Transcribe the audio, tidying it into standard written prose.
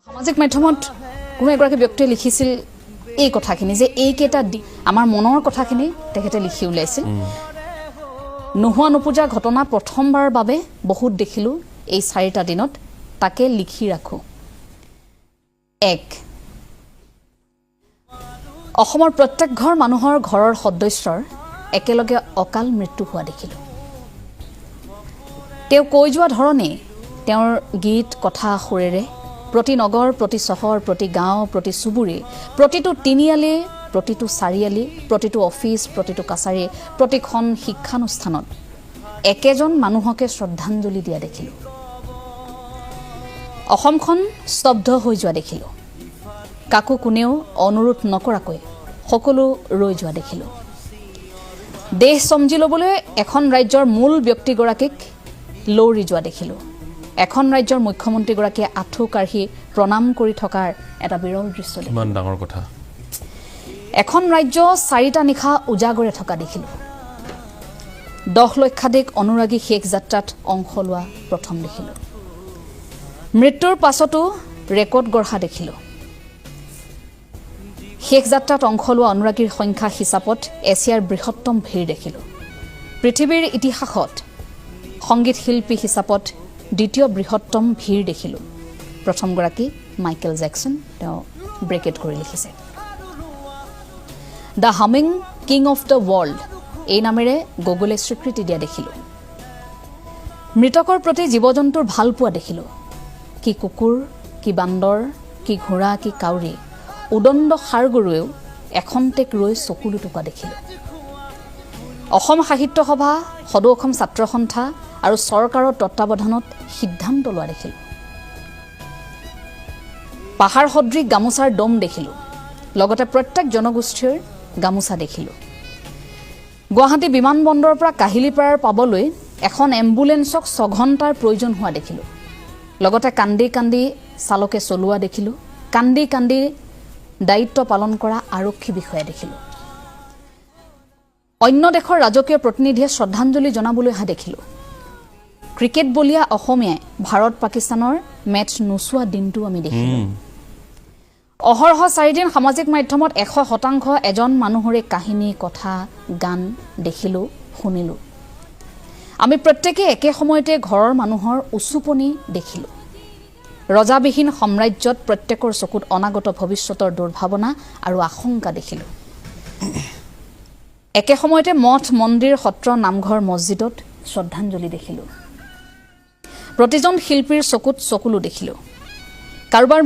সামাজিক মাধ্যমত কোনো এগৰাকী ব্যক্তিয়ে লিখিছিল এই কথাখিনি যে এইকেইটা আমাৰ মনৰ কথাখিনি তেখেতে লিখি উলাইছিল নোহোৱা নোপোজা ঘটনা প্ৰথমবাৰৰ বাবে বহুত দেখিলো এই 4টা দিনত তাকে লিখি ৰাখো 1 অসমৰ প্ৰত্যেক ঘৰ মানুহৰ ঘৰৰ সদস্যৰ একেলগে অকাল মৃত্যু হোৱা দেখিলো তেওঁ কৈ যোৱা ধৰণে তেওঁৰ গীত কথা সুৰেৰে প্ৰতি নগৰ প্ৰতি চহৰ প্ৰতি গাঁও প্ৰতি চুবুৰী প্ৰতিটো তিনিআলি প্ৰতিটো চাৰিআলি প্ৰতিটো অফিচ প্ৰতিটো কাছাৰী প্ৰতিখন শিক্ষানুষ্ঠানত একেজন মানুহকে শ্ৰদ্ধাঞ্জলি দিয়া দেখিলো অসমখন স্তব্ধ হৈ যোৱা দেখিলো কাকো কোনেও অনুৰোধ নকৰাকৈ সকলো ৰৈ যোৱা দেখিলো দেশ সমজি ল'বলৈ এখন ৰাজ্যৰ মূল ব্যক্তিগৰাকীক লৌৰি যোৱা দেখিলো এখন ৰাজ্যৰ মুখ্যমন্ত্ৰীগৰাকীয়ে আঁঠু কাঢ়ি প্ৰণাম কৰি থকাৰ এটা বিৰল দৃশ্য দেখিলো ইমান ডাঙৰ কথা এখন ৰাজ্য 4টা নিশা উজাগৰে থকা দেখিলো 10 লক্ষাধিক অনুৰাগী শেষ যাত্ৰাত অংশ লোৱা প্ৰথম দেখিলো মৃত্যুৰ পাছতো ৰেকৰ্ড গঢ়া দেখিলো শেষ যাত্ৰাত অংশ লোৱা অনুৰাগীৰ সংখ্যা হিচাপত এছিয়াৰ বৃহত্তম ভিৰ দেখিলো পৃথিৱীৰ ইতিহাসত সংগীত শিল্পী হিচাপত দ্বিতীয় বৃহত্তম ভিৰ দেখিলো প্ৰথমগৰাকী মাইকেল জেকসন তেওঁ ব্ৰেকেট কৰি লিখিছে the humming king of the world এই নামেৰে গুগলে স্বীকৃতি দিয়া দেখিলো মৃতকৰ প্ৰতি জীৱ-জন্তুৰ ভাল পোৱা দেখিলো কি কুকুৰ কি বান্দৰ কি ঘোঁৰা কি কাউৰী উদণ্ড সাৰগৰুৱেও এখন্তেক ৰৈ চকুলো টুকা দেখিলো অসম সাহিত্য সভা সদৌ অসম ছাত্ৰ সন্থা আৰু চৰকাৰৰ তত্ত্বাৱধানত সিদ্ধান্ত লোৱা দেখিলো পাহাৰ সদৃশ গামোচাৰ দম দেখিলো লগতে প্ৰত্যেক জনগোষ্ঠীৰ গামোচা দেখিলো গুৱাহাটী বিমানবন্দৰৰ পৰা কাহিলিপাৰাৰ পাবলৈ এখন এম্বুলেন্সক 6 ঘণ্টাৰ প্ৰয়োজন হোৱা দেখিলো লগতে কান্দি কান্দি চালকে চলোৱা দেখিলো কান্দি কান্দি দায়িত্ব পালন কৰা আৰক্ষী বিষয়া দেখিলো অন্য দেশৰ ৰাজকীয় প্ৰতিনিধিয়ে শ্ৰদ্ধাঞ্জলি জনাবলৈ অহা দেখিলো ক্ৰিকেট বলিয়া অসমীয়াই ভাৰত পাকিস্তানৰ মেচ নোচোৱা দিনটো আমি দেখিলো অহৰহ 4 দিন সামাজিক মাধ্যমত 100% এজন মানুহৰে কাহিনী কথা গান দেখিলো শুনিলো আমি প্ৰত্যেকে একে সময়তে ঘৰৰ মানুহৰ উচুপনি দেখিলো ৰজাবিহীন সাম্ৰাজ্যত প্ৰত্যেকৰ চকুত অনাগত ভৱিষ্যতৰ দুৰ্ভাৱনা আৰু আশংকা দেখিলো একে সময়তে মঠ মন্দিৰ সত্ৰ নামঘৰ মছজিদত শ্ৰদ্ধাঞ্জলি দেখিলো প্ৰতিজন শিল্পীৰ চকুত চকুলো দেখিলো কাৰোবাৰ